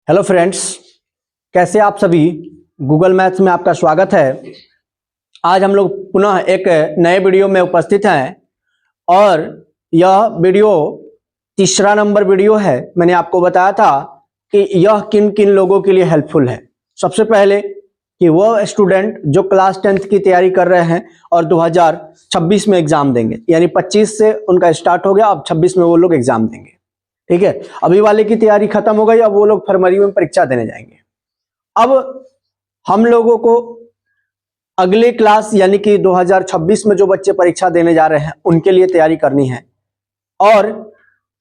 Hello friends, कैसे आप सभी। गूगल मैथ्स में आपका स्वागत है। आज हम लोग पुनः एक नए वीडियो में उपस्थित हैं और यह वीडियो तीसरा नंबर वीडियो है। मैंने आपको बताया था कि यह किन किन लोगों के लिए हेल्पफुल है। सबसे पहले कि वो स्टूडेंट जो क्लास 10th की तैयारी कर रहे हैं और 2026 में एग्जाम देंगे, यानी 25 से उनका स्टार्ट हो गया, अब 26 में वो लोग एग्जाम देंगे। ठीक है, अभी वाले की तैयारी खत्म हो गई, अब वो लोग फरवरी में परीक्षा देने जाएंगे। अब हम लोगों को अगले क्लास यानी कि 2026 में जो बच्चे परीक्षा देने जा रहे हैं उनके लिए तैयारी करनी है। और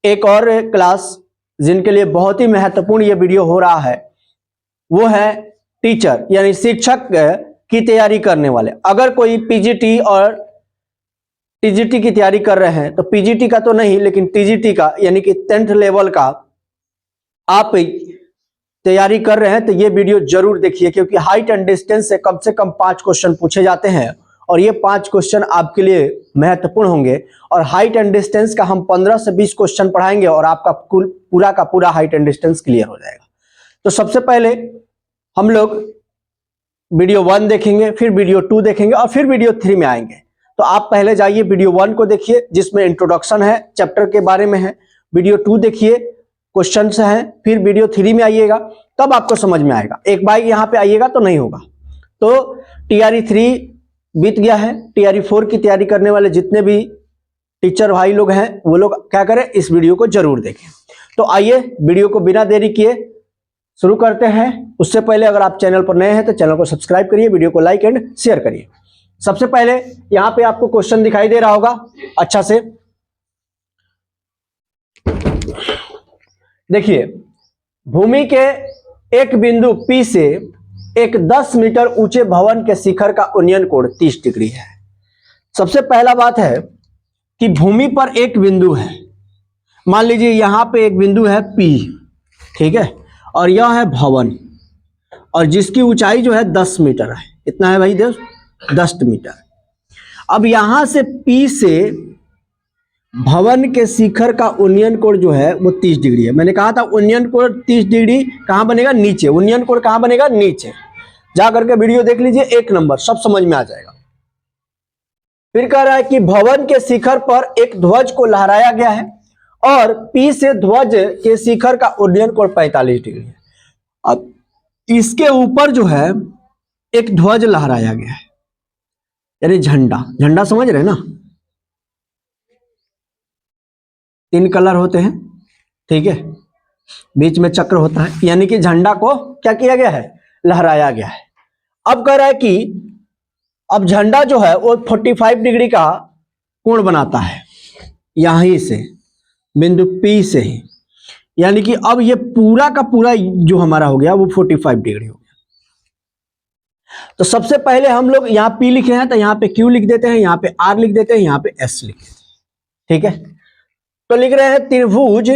एक और क्लास जिनके लिए बहुत ही महत्वपूर्ण ये वीडियो हो रहा है वो है टीचर यानी शिक्षक की तैयारी करने वाले। अगर कोई पीजीटी और टीजीटी की तैयारी कर रहे हैं तो पीजीटी का तो नहीं, लेकिन टीजीटी का यानी कि 10th लेवल का आप तैयारी कर रहे हैं तो ये वीडियो जरूर देखिए, क्योंकि हाइट एंड डिस्टेंस से कम 5 क्वेश्चन पूछे जाते हैं और ये 5 क्वेश्चन आपके लिए महत्वपूर्ण होंगे। और हाइट एंड डिस्टेंस का हम 15 से 20 क्वेश्चन पढ़ाएंगे और आपका पूरा का पूरा हाइट एंड डिस्टेंस क्लियर हो जाएगा। तो सबसे पहले हम लोग वीडियो 1 देखेंगे, फिर वीडियो 2 देखेंगे और फिर वीडियो 3 में आएंगे। तो आप पहले जाइए वीडियो 1 को देखिए जिसमें इंट्रोडक्शन है, चैप्टर के बारे में है। वीडियो 2 देखिए, क्वेश्चन है। फिर वीडियो 3 में आइएगा, तब आपको समझ में आएगा। एक बार यहाँ पे आइएगा तो नहीं होगा। तो टीआरई 3 बीत गया है। टीआरई 4 की तैयारी करने वाले जितने भी टीचर भाई लोग हैं वो लोग क्या करें, इस वीडियो को जरूर देखें। तो आइए वीडियो को बिना देरी किए शुरू करते हैं। उससे पहले अगर आप चैनल पर नए हैं तो चैनल को सब्सक्राइब करिए, वीडियो को लाइक एंड शेयर करिए। सबसे पहले यहां पे आपको क्वेश्चन दिखाई दे रहा होगा अच्छा से देखिए। भूमि के एक बिंदु P से एक 10 मीटर ऊंचे भवन के शिखर का उन्नयन कोण 30 डिग्री है। सबसे पहला बात है कि भूमि पर एक बिंदु है। मान लीजिए यहां पे एक बिंदु है P, ठीक है, और यह है भवन और जिसकी ऊंचाई जो है 10 मीटर है। इतना है भाई दोस्त, 10 मीटर। अब यहां से P से भवन के शिखर का उन्नयन कोण जो है वो 30 डिग्री है। मैंने कहा था उन्नयन कोण 30 डिग्री कहां बनेगा, नीचे। उन्नयन कोण कहां बनेगा, नीचे। जा करके वीडियो देख लीजिए, 1 नंबर, सब समझ में आ जाएगा। फिर कह रहा है कि भवन के शिखर पर एक ध्वज को लहराया गया है और P से ध्वज के शिखर का उन्नयन कोण 45 डिग्री है। अब इसके ऊपर जो है एक ध्वज लहराया गया है, यानी झंडा। झंडा समझ रहे हैं ना, 3 कलर होते हैं, ठीक है, बीच में चक्र होता है, यानी कि झंडा को क्या किया गया है, लहराया गया है। अब कह रहा है कि अब झंडा जो है वो 45 डिग्री का कोण बनाता है यहीं से, बिंदु P से ही, यानी कि अब ये पूरा का पूरा जो हमारा हो गया वो 45 डिग्री हो गया। तो सबसे पहले हम लोग यहाँ P लिखे हैं तो यहाँ पे Q लिख देते हैं, यहाँ पे R लिख देते हैं, यहाँ पे S लिख देते हैं, ठीक है। तो लिख रहे हैं त्रिभुज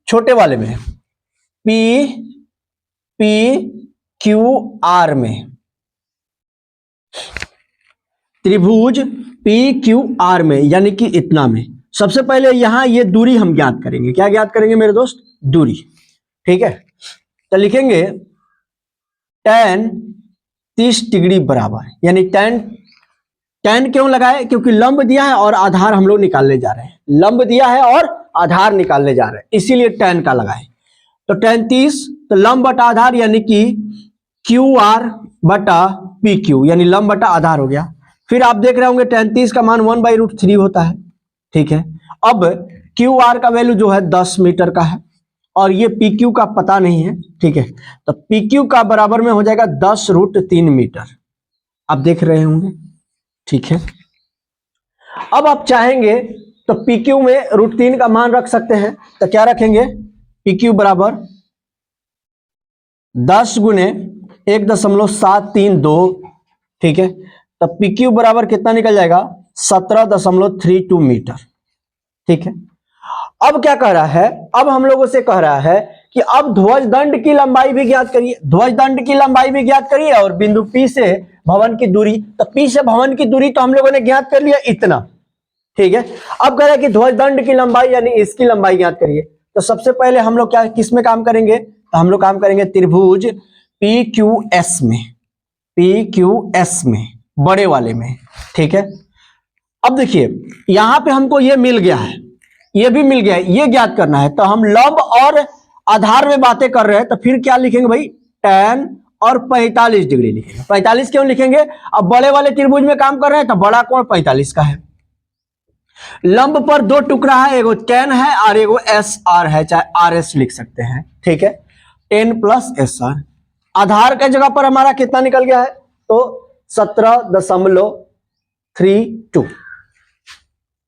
छोटे वाले में P P Q R में, त्रिभुज P Q R में, यानी कि इतना में। सबसे पहले यहां ये दूरी हम ज्ञात करेंगे। क्या ज्ञात करेंगे मेरे दोस्त, दूरी, ठीक है। तो लिखेंगे tan 30 डिग्री बराबर, यानी tan क्यों लगाए, क्योंकि लंब दिया है और आधार हम लोग निकालने जा रहे हैं। लंब दिया है और आधार निकालने जा रहे हैं, इसीलिए tan का लगाए। तो tan 30, तो लंब बटा आधार यानी कि QR बटा PQ, यानी लंब बटा आधार हो गया। फिर आप देख रहे होंगे tan 30 का मान 1/√3 होता है, ठीक है। अब QR का वैल्यू जो है 10 मीटर का है और ये PQ का पता नहीं है, ठीक है। तो PQ का बराबर में हो जाएगा 10√3 मीटर, आप देख रहे होंगे, ठीक है। अब आप चाहेंगे तो PQ में √3 का मान रख सकते हैं। तो क्या रखेंगे, PQ बराबर 10 गुने 1.732, ठीक है। तो PQ बराबर कितना निकल जाएगा, 17.32 मीटर, ठीक है। अब क्या कह रहा है, अब हम लोगों से कह रहा है कि अब ध्वज दंड की लंबाई भी ज्ञात करिए। ध्वज दंड की लंबाई भी ज्ञात करिए और बिंदु P से भवन की दूरी। तो P से भवन की दूरी तो हम लोगों ने ज्ञात कर लिया, इतना, ठीक है। अब कह रहा है कि ध्वज दंड की लंबाई यानी इसकी लंबाई ज्ञात करिए। तो सबसे पहले हम लोग क्या किस में काम करेंगे, तो हम लोग काम करेंगे त्रिभुज पी क्यू एस में, पी क्यू एस में, बड़े वाले में। ठीक है, अब देखिए यहां पे हमको ये मिल गया है, ये भी मिल गया है, ये ज्ञात करना है। तो हम लंब और आधार में बातें कर रहे हैं, तो फिर क्या लिखेंगे भाई, tan और 45 डिग्री लिखेंगे। 45 क्यों लिखेंगे, अब बड़े वाले त्रिभुज में काम कर रहे हैं तो बड़ा कोण 45 का है। लंब पर दो टुकड़ा है, एगो tan है और एगो SR है, चाहे RS लिख सकते हैं। ठीक है, tan प्लस SR। आधार के जगह पर हमारा कितना निकल गया है, तो 17.32,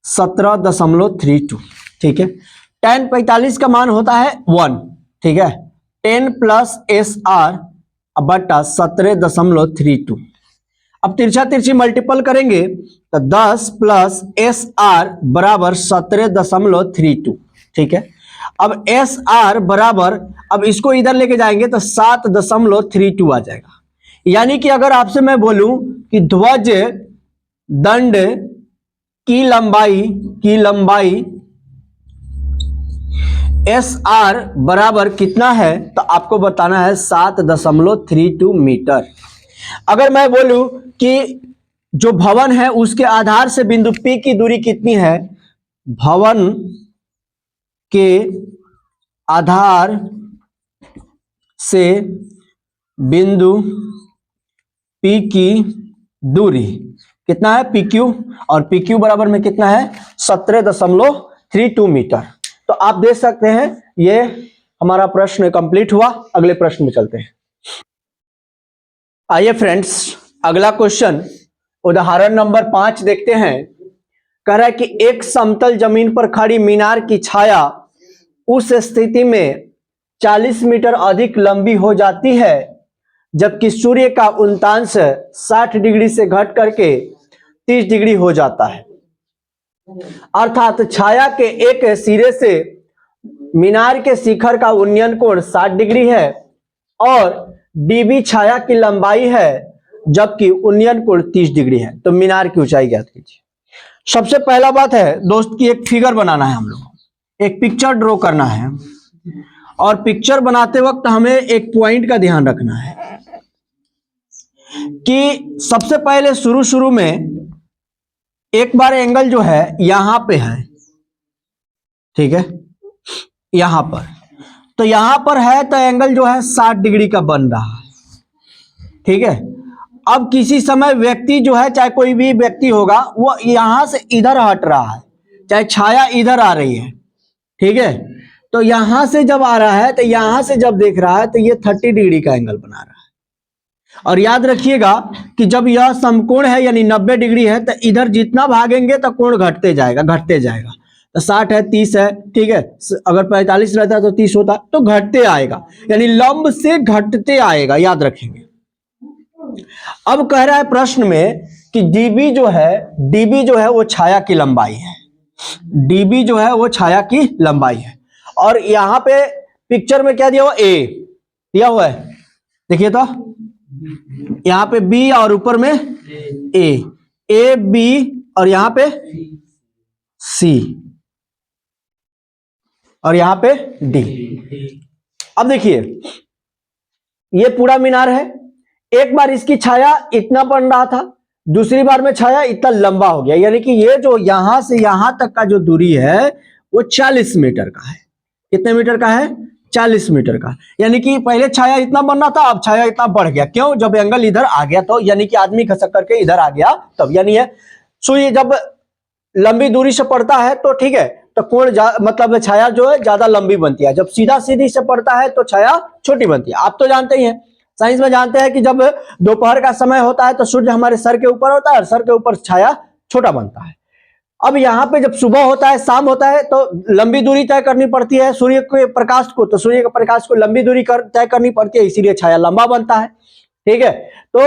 17.32। ठीक है, tan 45 का मान होता है 1। ठीक है, 10 प्लस SR बटा 17.32। अब तिरछा तिरछी मल्टीपल करेंगे तो 10 प्लस SR बराबर 17.32। ठीक है, अब SR बराबर, अब इसको इधर लेके जाएंगे तो 7.32 आ जाएगा। यानी कि अगर आपसे मैं बोलूं कि ध्वज दंड की लंबाई SR बराबर कितना है, तो आपको बताना है 7.32 मीटर। अगर मैं बोलूं कि जो भवन है उसके आधार से बिंदु P की दूरी कितनी है, भवन के आधार से बिंदु P की दूरी कितना है, PQ, और PQ बराबर में कितना है, 17.32 मीटर। तो आप देख सकते हैं ये हमारा प्रश्न कंप्लीट हुआ। अगले प्रश्न में चलते हैं। आइए फ्रेंड्स, अगला क्वेश्चन उदाहरण नंबर 5 देखते हैं। कह रहा है कि एक समतल जमीन पर खड़ी मीनार की छाया उस स्थिति में 40 मीटर अधिक लंबी हो जाती है जबकि सूर्य का उल्टांश 60 डिग्री से घट करके 30 डिग्री हो जाता है। अर्थात छाया के एक सिरे से मीनार के शिखर का उन्नयन कोण 60 डिग्री है और डीबी छाया की लंबाई है जबकि उन्नयन कोण 30 डिग्री है। तो मीनार की ऊंचाई ज्ञात कीजिए। सबसे पहला बात है दोस्त की एक फिगर बनाना है, हम लोग एक पिक्चर ड्रॉ करना है, और पिक्चर बनाते वक्त हमें एक पॉइंट का ध्यान रखना है कि सबसे पहले शुरू में एक बार एंगल जो है यहां पे है। ठीक है, यहां पर, तो यहां पर है तो एंगल जो है 60 डिग्री का बन रहा है। ठीक है, अब किसी समय व्यक्ति जो है, चाहे कोई भी व्यक्ति होगा, वो यहां से इधर हट रहा है, चाहे छाया इधर आ रही है। ठीक है, तो यहां से जब आ रहा है तो यहां से जब देख रहा है तो ये 30 डिग्री का एंगल बना रहा है। और याद रखिएगा कि जब यह समकोण है यानी 90 डिग्री है तो इधर जितना भागेंगे तो कोण घटते जाएगा। तो 60 है, 30 है। ठीक है, अगर 45 रहता तो 30 होता, तो घटते आएगा, यानी लंब से घटते आएगा, याद रखेंगे। अब कह रहा है प्रश्न में कि डीबी जो है वो छाया की लंबाई है। डीबी जो है वो छाया की लंबाई है, और यहां पे पिक्चर में क्या दिया हुआ, ए दिया हुआ है, देखिए तो यहां पे बी और ऊपर में ए बी और यहां पे सी और यहां पे डी। अब देखिए ये पूरा मीनार है, एक बार इसकी छाया इतना बन रहा था, दूसरी बार में छाया इतना लंबा हो गया, यानी कि ये जो यहां से यहां तक का जो दूरी है वो 40 मीटर का है। कितने मीटर का है, 40 मीटर का। यानी कि पहले छाया इतना बनना था, अब छाया इतना बढ़ गया। क्यों, जब एंगल इधर आ गया तो, यानी कि आदमी खसक करके इधर आ गया तब। यानी है सूर्य जब लंबी दूरी से पड़ता है तो ठीक है, तो कोण मतलब छाया जो है ज्यादा लंबी बनती है। जब सीधा सीधी से पड़ता है तो छाया छोटी बनती है। आप तो जानते ही हैं, साइंस में जानते हैं कि जब दोपहर का समय होता है तो सूर्य हमारे सर के ऊपर होता है और सर के ऊपर छाया छोटा बनता है। अब यहाँ पे जब सुबह होता है, शाम होता है, तो लंबी दूरी तय करनी पड़ती है सूर्य के प्रकाश को, तो सूर्य के प्रकाश को लंबी दूरी तय करनी पड़ती है, इसीलिए छाया लंबा बनता है। ठीक है, तो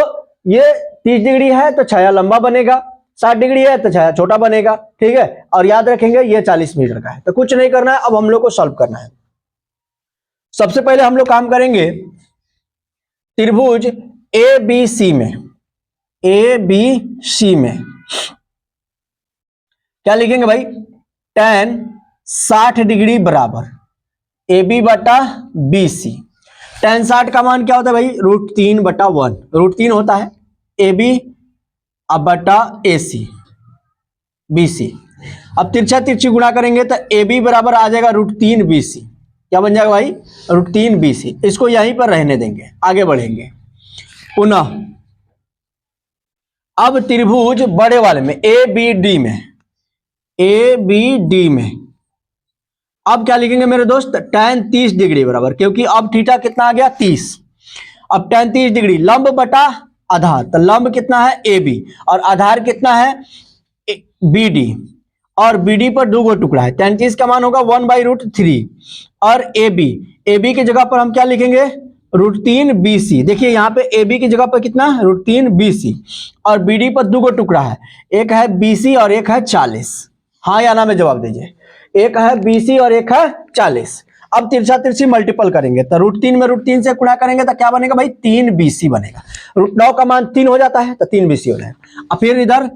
ये 30 डिग्री है तो छाया लंबा बनेगा, 60 डिग्री है तो छाया छोटा बनेगा। ठीक है, और याद रखेंगे ये 40 मीटर का है। तो कुछ नहीं करना है, अब हम लोग को सॉल्व करना है। सबसे पहले हम लोग काम करेंगे त्रिभुज ए बी सी में क्या लिखेंगे भाई, tan 60 डिग्री बराबर ए बी बटा बी सी। tan 60 का मान क्या होता है भाई, √3/1। √3 होता है AB अब बटा AC BC। अब तिरछा तिरछी गुणा करेंगे तो AB बराबर आ जाएगा √3 BC। क्या बन जाएगा भाई, √3 BC। इसको यहीं पर रहने देंगे, आगे बढ़ेंगे। पुनः अब त्रिभुज बड़े वाले में ABD में अब क्या लिखेंगे मेरे दोस्त, tan 30 डिग्री बराबर, क्योंकि अब थीटा कितना आ गया 30। अब tan 30 डिग्री लंब बटा आधार, तो लंब कितना है AB और आधार कितना है BD, और BD पर दो गो टुकड़ा है। tan 30 का मान होगा 1/√3 और AB की जगह पर हम क्या लिखेंगे, √3 BC। देखिए यहाँ पे AB की जगह पर कितना है, √3 BC, और BD पर दो गो टुकड़ा है, एक है BC और एक है 40। हाँ या ना में जवाब दीजिए, एक है BC और एक है 40। अब तिरछा तिरछी मल्टीपल करेंगे तो √3 में √3 से गुणा करेंगे तो क्या बनेगा भाई, 3 BC बनेगा। √9 का मान 3 हो जाता है तो 3 BC हो जाएगा। अब फिर इधर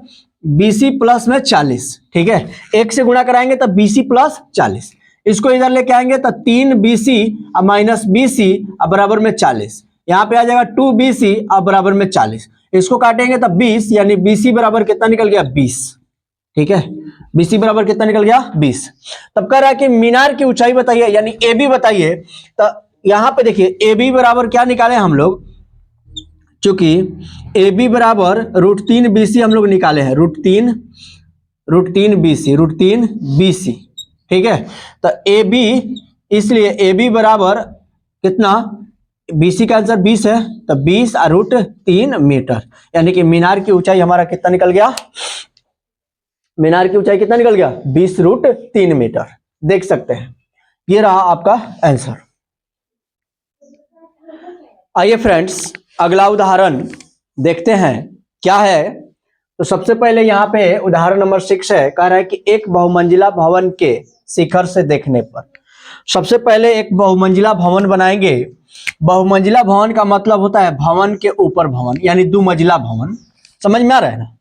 BC प्लस में 40, ठीक है, एक से गुणा कराएंगे तो BC प्लस 40, इसको इधर लेके आएंगे तो 3 BC अब माइनस BC अब बराबर में 40, यहाँ पे आ जाएगा 2 BC अब बराबर में 40, इसको काटेंगे तो 20, यानी BC बराबर कितना निकल गया 20। ठीक है, BC बराबर कितना निकल गया 20। तब कह रहा है कि मीनार की ऊंचाई बताइए, यानी AB बताइए। तो यहां पे देखिए AB बराबर क्या निकाले हम लोग, चूंकि AB बराबर √3 BC हम लोग निकाले हैं, √3 BC, ठीक है। तो AB, इसलिए AB बराबर कितना, BC का आंसर 20 है, तो 20 √3 मीटर, यानी कि मीनार की ऊंचाई हमारा कितना निकल गया, मीनार की ऊंचाई कितना निकल गया 20 √3 मीटर। देख सकते हैं, ये रहा आपका आंसर। आइए फ्रेंड्स, अगला उदाहरण देखते हैं क्या है। तो सबसे पहले यहाँ पे उदाहरण नंबर 6 है, कह रहा है कि एक बहुमंजिला भवन के शिखर से देखने पर। सबसे पहले एक बहुमंजिला भवन बनाएंगे। बहुमंजिला भवन का मतलब होता है भवन के ऊपर भवन, यानी 2 मंजिला भवन। समझ में आ रहा है ना।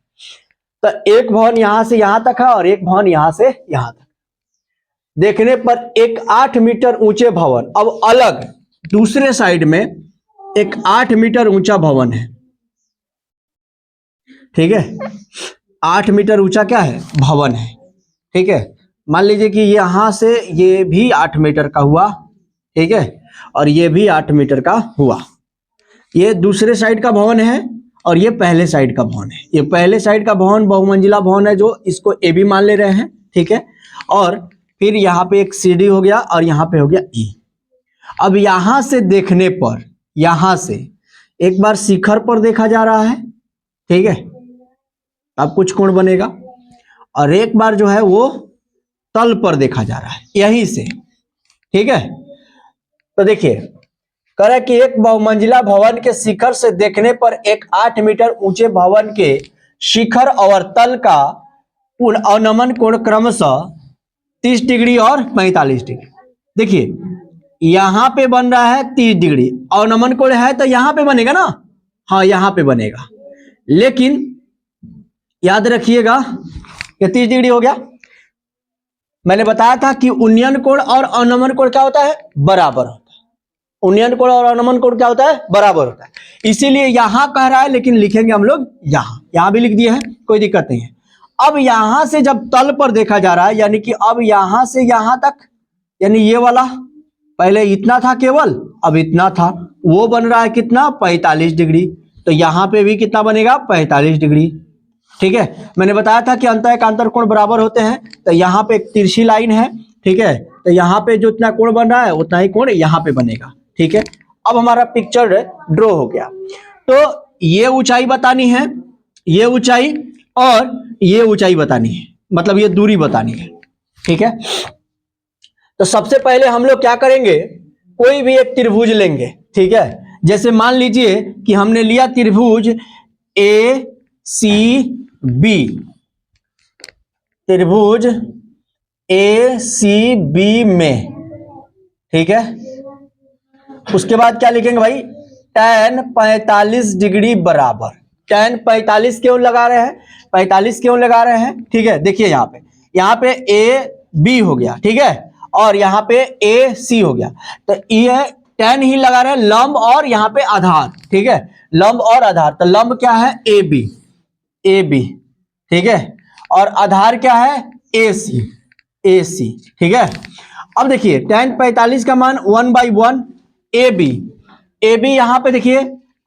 तो एक भवन यहां से यहां तक है और एक भवन यहां से यहां तक। देखने पर एक 8 मीटर ऊंचे भवन, अब अलग दूसरे साइड में एक 8 मीटर ऊंचा भवन है, ठीक है। 8 मीटर ऊंचा क्या है, भवन है, ठीक है। मान लीजिए कि यहां से ये भी 8 मीटर का हुआ, ठीक है, और ये भी 8 मीटर का हुआ। ये दूसरे साइड का भवन है और ये पहले साइड का भवन है। ये पहले साइड का भवन बहुमंजिला भवन है, जो इसको AB मान ले रहे हैं, ठीक है। और फिर यहाँ पे एक CD हो गया और यहाँ पे हो गया E। अब यहां से देखने पर, यहां से एक बार शिखर पर देखा जा रहा है, ठीक है, अब कुछ कोण बनेगा, और एक बार जो है वो तल पर देखा जा रहा है यहीं से, ठीक है। तो देखिए कह रहा है कि एक बहुमंजिला भवन के शिखर से देखने पर एक 8 मीटर ऊंचे भवन के शिखर और तल का अवनमन कोण क्रमशः 30 डिग्री और 45 डिग्री। देखिए यहां पे बन रहा है 30 डिग्री, अवनमन कोण है तो यहां पे बनेगा ना, हाँ यहां पे बनेगा, लेकिन याद रखिएगा कि 30 डिग्री हो गया। मैंने बताया था कि उन्नयन कोण और अवनमन कोण क्या होता है, बराबर होता है। उन्नयन कोण और अवनमन कोण क्या होता है, बराबर होता है। इसीलिए यहां कह रहा है, लेकिन लिखेंगे हम लोग यहां भी लिख दिए हैं, कोई दिक्कत नहीं है। अब यहां से जब तल पर देखा जा रहा है, यानी कि अब यहां से यहां तक, यानी ये वाला पहले इतना था केवल, अब इतना था, वो बन रहा है कितना 45 डिग्री। तो यहां पे भी कितना बनेगा 45 डिग्री, ठीक है। मैंने बताया था कि अंतः एकांतर कोण बराबर होते हैं, तो यहाँ पे एक तिरछी लाइन है, ठीक है, तो यहाँ पे जो इतना कोण बन रहा है उतना ही कोण यहाँ पे बनेगा, ठीक है। अब हमारा पिक्चर ड्रॉ हो गया। तो ये ऊंचाई बतानी है, ये ऊंचाई और ये ऊंचाई बतानी है, मतलब ये दूरी बतानी है, ठीक है। तो सबसे पहले हम लोग क्या करेंगे, कोई भी एक त्रिभुज लेंगे, ठीक है। जैसे मान लीजिए कि हमने लिया त्रिभुज ACB, त्रिभुज ACB में, ठीक है। उसके बाद क्या लिखेंगे भाई, tan 45 डिग्री बराबर, tan 45 क्यों लगा रहे हैं, 45 क्यों लगा रहे हैं, ठीक है। देखिए यहाँ पे AB हो गया, ठीक है, और यहाँ पे AC हो गया। तो ये tan ही लगा रहे हैं, लंब और यहाँ पे आधार, ठीक है, लंब और आधार। तो लंब क्या है ए बी, ए बी, ठीक है, और आधार क्या है ए सी, ए सी, ठीक है। अब देखिए tan 45 का मान 1/1 ए बी, ए बी यहाँ पे देखिए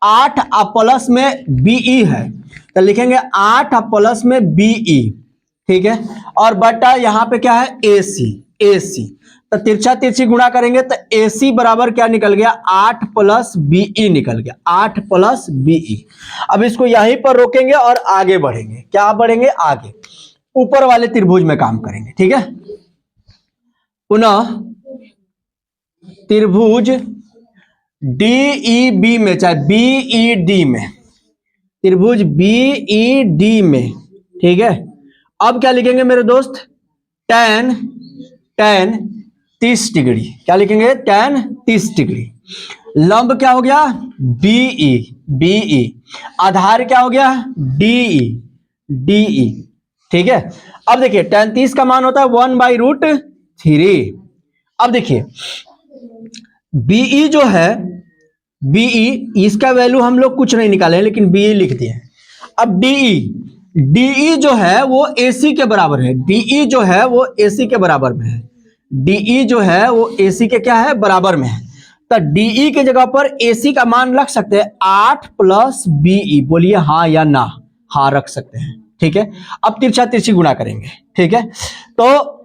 8 प्लस में बीई है, तो लिखेंगे 8 प्लस में बीई, ठीक है, और बटा यहाँ पे क्या है ए सी, ए सी, तो तिरछा तिरछी गुणा करेंगे तो ए सी बराबर क्या निकल गया 8 प्लस बीई निकल गया, 8 प्लस बीई। अब इसको यहीं पर रोकेंगे और आगे बढ़ेंगे, क्या बढ़ेंगे आगे, ऊपर वाले त्रिभुज में काम करेंगे, ठीक है। पुनः त्रिभुज डीईबी में, चाहे बीईडी में, त्रिभुज बीईडी में, ठीक है। अब क्या लिखेंगे मेरे दोस्त, tan 30 डिग्री, क्या लिखेंगे tan 30 डिग्री। लंब क्या हो गया बीई, बीई, आधार क्या हो गया डीई, डीई, ठीक है। अब देखिए tan 30 का मान होता है 1/√3। अब देखिए बीई जो है, बीई इसका वैल्यू हम लोग कुछ नहीं निकाले लेकिन बीई लिख दिए। अब डीई, डीई जो है वो एसी के बराबर है, डीई जो है वो एसी के बराबर में है, डीई जो है वो एसी के क्या है बराबर में है। तो डीई के जगह पर एसी का मान रख सकते हैं 8 प्लस बीई, बोलिए हाँ या ना, हाँ रख सकते हैं, ठीक है। अब तिरछा तिरछी गुणा करेंगे, ठीक है, तो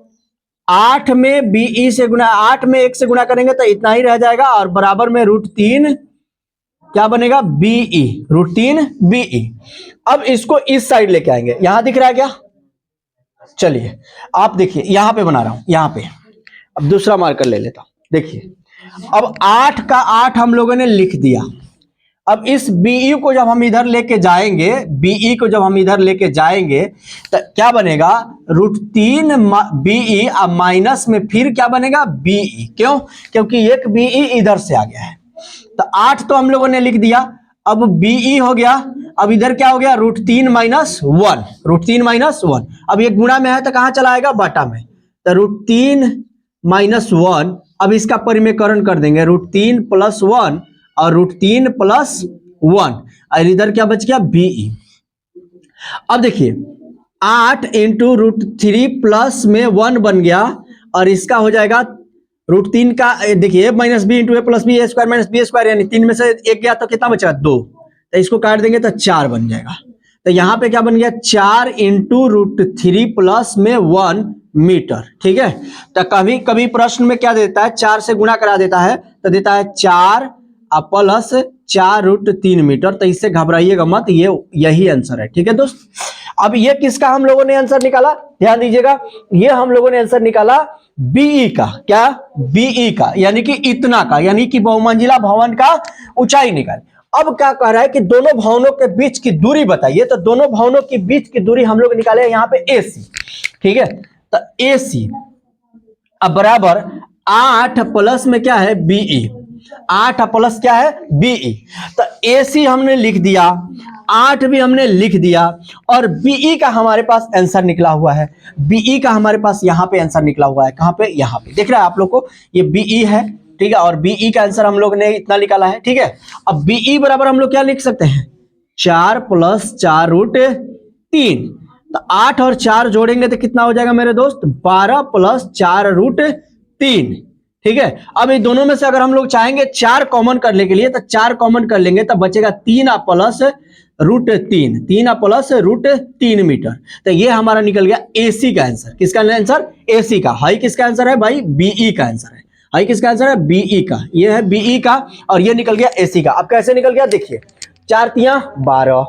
8 में बीई से गुणा, 8 में 1 से गुणा करेंगे तो इतना ही रह जाएगा, और बराबर में √3 क्या बनेगा बीई, √3 बीई। अब इसको इस साइड लेके आएंगे, यहां दिख रहा है क्या, चलिए आप देखिए यहां पे बना रहा हूं, यहां पे अब दूसरा मार्कर ले लेता हूं। देखिए अब 8 का 8 हम लोगों ने लिख दिया। अब इस बीई को जब हम इधर लेके जाएंगे, बीई को जब हम इधर लेके जाएंगे तो क्या बनेगा √3 बीई, अब माइनस में फिर क्या बनेगा बीई, क्यों, क्योंकि एक बीई इधर से आ गया है। तो 8 तो हम लोगों ने लिख दिया, अब बीई हो गया, अब इधर क्या हो गया √3 - 1, √3 - 1, अब ये गुणा में है तो कहां चला आएगा बाटा में, तो √3 - 1, अब इसका परिमेयकरण कर देंगे, √3 + 1 और √3 + 1, और इधर क्या बच गया बीई। अब देखिए 8 × √3 प्लस में 1 बन गया, और इसका हो जाएगा √3 का, देखिए a - b × a + b a² - b², यानी 3 में से 1 गया तो कितना बचा 2, तो इसको काट देंगे तो 4 बन जाएगा। तो यहाँ पे क्या बन गया 4 × √3 प्लस में 1 मीटर, ठीक है। तो कभी कभी प्रश्न में क्या देता है 4 से गुणा करा देता है, तो देता है 4 प्लस 4 √3 मीटर, तो इससे घबराइएगा मत, ये यही आंसर है, ठीक है दोस्त। अब ये किसका हम लोगों ने आंसर निकाला, ध्यान दीजिएगा, ये हम लोगों ने आंसर निकाला बीई का, क्या बीई का, यानी कि इतना का, यानी कि बहुमंजिला भवन का ऊंचाई निकाल। अब क्या कह रहा है कि दोनों भवनों के बीच की दूरी बताइए, तो दोनों भवनों के बीच की दूरी हम लोग निकाले यहाँ पे एसी, ठीक है। तो एसी अब बराबर 8 प्लस में क्या है बीई, 8 प्लस क्या है बीई, तो एसी हमने लिख दिया, 8 भी हमने लिख दिया, और बीई का हमारे पास आंसर निकला हुआ है, बीई का हमारे पास यहाँ पे आंसर निकला हुआ है, कहाँ पे, यहाँ पे दिख रहा है आप लोग को, ये बीई है, ठीक है, और बीई का आंसर हम लोग ने इतना निकाला है, ठीक है। अब बीई बराबर हम लोग क्या लिख सकते हैं 4 + 4 √3, तो 8 और 4 जोड़ेंगे तो कितना हो जाएगा मेरे दोस्त 12 + 4 √3, ठीक है। अब ये दोनों में से अगर हम लोग चाहेंगे 4 कॉमन करने के लिए, तो 4 कॉमन कर लेंगे तो बचेगा 3 + √3, 3 + √3 मीटर। तो ये हमारा निकल गया एसी का आंसर, किसका आंसर एसी का। हाई किसका आंसर है भाई बीई का आंसर है, हाई किसका आंसर है बीई का, ये है बीई का, और ये निकल गया एसी का। अब कैसे निकल गया देखिए 4 × 3 = 12,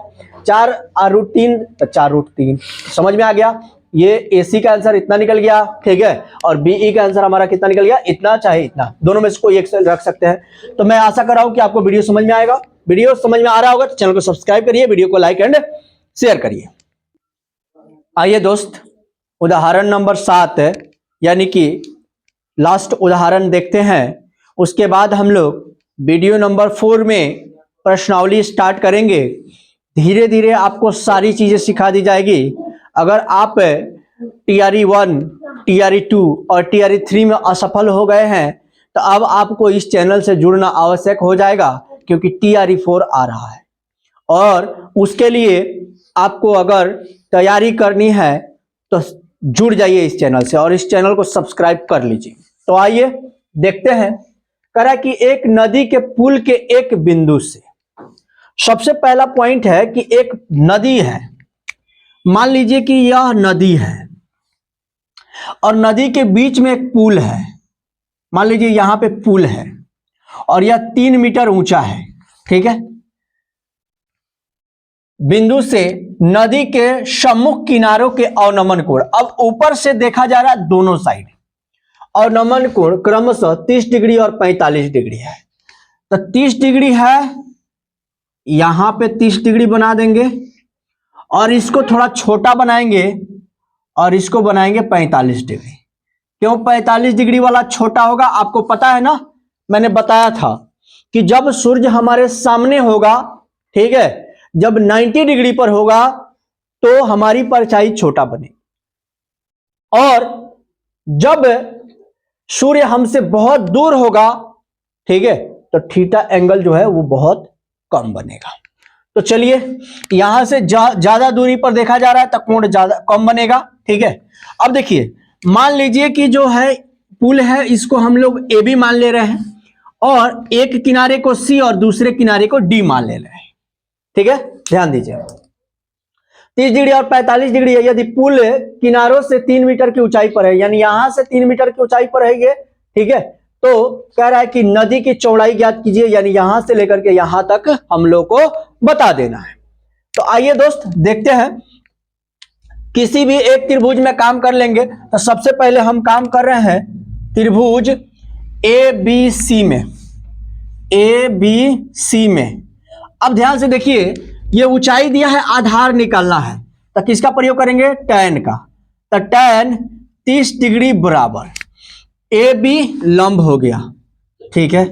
4 √3 तो 4 √3, समझ में आ गया, ये एसी का आंसर इतना निकल गया, ठीक है, और बीई का आंसर हमारा कितना निकल गया इतना, चाहे इतना, दोनों में से कोई एक से रख सकते हैं। तो मैं आशा कर रहा हूं कि आपको वीडियो समझ में आएगा, वीडियो समझ में आ रहा होगा तो चैनल को सब्सक्राइब करिए, वीडियो को लाइक एंड शेयर करिए। आइए दोस्त उदाहरण नंबर 7 यानी कि लास्ट उदाहरण देखते हैं, उसके बाद हम लोग वीडियो नंबर 4 में प्रश्नावली स्टार्ट करेंगे। धीरे धीरे आपको सारी चीजें सिखा दी जाएगी। अगर आप TRE 1, TRE 2 और TRE 3 में असफल हो गए हैं तो अब आपको इस चैनल से जुड़ना आवश्यक हो जाएगा, क्योंकि TRE4 आ रहा है। और उसके लिए आपको अगर तैयारी करनी है तो जुड़ जाइए इस चैनल से और इस चैनल को सब्सक्राइब कर लीजिए। तो आइए देखते हैं। कह रहा है कि एक नदी के पुल के एक बिंदु से, सबसे पहला पॉइंट है कि एक नदी है। मान लीजिए कि यह नदी है और नदी के बीच में एक पुल है। मान लीजिए यहां पे पुल है और यह 3 मीटर ऊंचा है, ठीक है। बिंदु से नदी के सम्मुख किनारों के अवनमन कोण, अब ऊपर से देखा जा रहा है दोनों साइड, अवनमन कोण क्रमशः 30 डिग्री और 45 डिग्री है। तो 30 डिग्री है, यहां पे 30 डिग्री बना देंगे और इसको थोड़ा छोटा बनाएंगे और इसको बनाएंगे 45 डिग्री। क्यों 45 डिग्री वाला छोटा होगा? आपको पता है ना, मैंने बताया था कि जब सूर्य हमारे सामने होगा, ठीक है, जब 90 डिग्री पर होगा तो हमारी परछाई छोटा बनेगी, और जब सूर्य हमसे बहुत दूर होगा, ठीक है, तो थीटा एंगल जो है वो बहुत कम बनेगा। तो चलिए यहां से ज्यादा दूरी पर देखा जा रहा है तो कोण ज्यादा कम बनेगा, ठीक है। अब देखिए, मान लीजिए कि जो है पुल है, इसको हम लोग AB मान ले रहे हैं और एक किनारे को C और दूसरे किनारे को D मान ले रहे हैं, ठीक है। ध्यान दीजिए, 30 डिग्री और 45 डिग्री है। यदि पुल किनारों से 3 मीटर की ऊंचाई पर है, यानी यहां से 3 मीटर की ऊंचाई पर है ये, ठीक है, तो कह रहा है कि नदी की चौड़ाई ज्ञात कीजिए, यानी यहां से लेकर के यहां तक हम लोग को बता देना है। तो आइए दोस्त देखते हैं। किसी भी एक त्रिभुज में काम कर लेंगे। तो सबसे पहले हम काम कर रहे हैं त्रिभुज ABC में, ABC में। अब ध्यान से देखिए, ये ऊंचाई दिया है, आधार निकालना है, तो किसका प्रयोग करेंगे? tan का। तो tan 30 डिग्री बराबर AB लंब हो गया, ठीक है,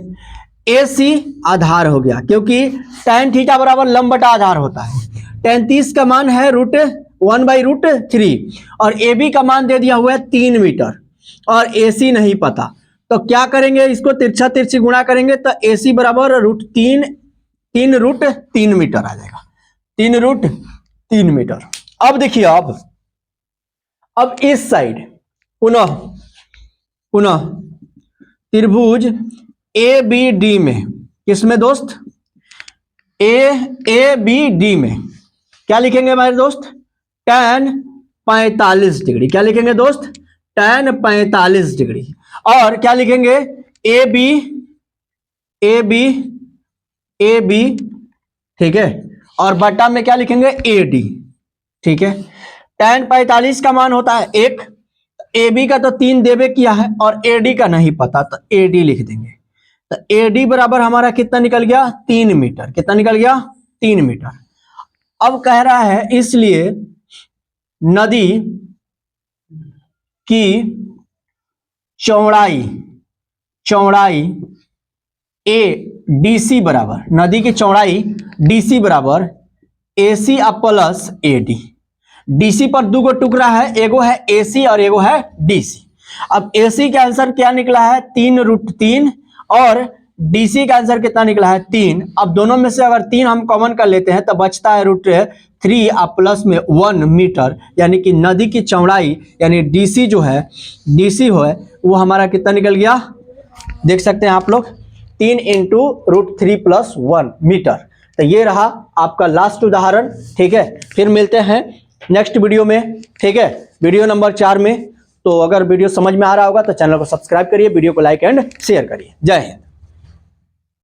AC आधार हो गया, क्योंकि tan थीटा बराबर लंब बटा आधार होता है। tan 30 का मान है √1/√3 और AB का मान दे दिया हुआ है 3 मीटर और AC नहीं पता। तो क्या करेंगे? इसको तिरछा तिरछी गुणा करेंगे तो AC बराबर √3 मीटर आ जाएगा, 3 मीटर। अब देखिए, अब इस साइड पुनः त्रिभुज ABD में, किसमें दोस्त? ABD में क्या लिखेंगे हमारे दोस्त? tan 45 degree. क्या लिखेंगे दोस्त? tan 45 degree. और क्या लिखेंगे? AB, ठीक है, और बटा में क्या लिखेंगे? AD, ठीक है। tan 45 का मान होता है 1, AB का तो 3 देवे किया है और AD का नहीं पता, तो AD लिख देंगे। तो AD बराबर हमारा कितना निकल गया? 3 मीटर। कितना निकल गया? 3 मीटर। अब कह रहा है, इसलिए नदी की चौड़ाई ADC बराबर, नदी की चौड़ाई DC बराबर AC प्लस AD। DC पर 2 टुकड़ा है, एगो है AC और एगो है DC। अब AC का आंसर क्या निकला है? 3√3 और DC का आंसर कितना निकला है? 3। अब दोनों में से अगर 3 हम कॉमन कर लेते हैं तो बचता है √3 और प्लस में 1 मीटर, यानी कि नदी की चौड़ाई यानी DC जो है, DC है वो हमारा कितना निकल गया? देख सकते हैं आप लोग, 3 × √3 + 1 मीटर। तो ये रहा आपका लास्ट उदाहरण, ठीक है। फिर मिलते हैं नेक्स्ट वीडियो में, ठीक है, वीडियो नंबर 4 में। तो अगर वीडियो समझ में आ रहा होगा तो चैनल को सब्सक्राइब करिए, वीडियो को लाइक एंड शेयर करिए। जय हिंद।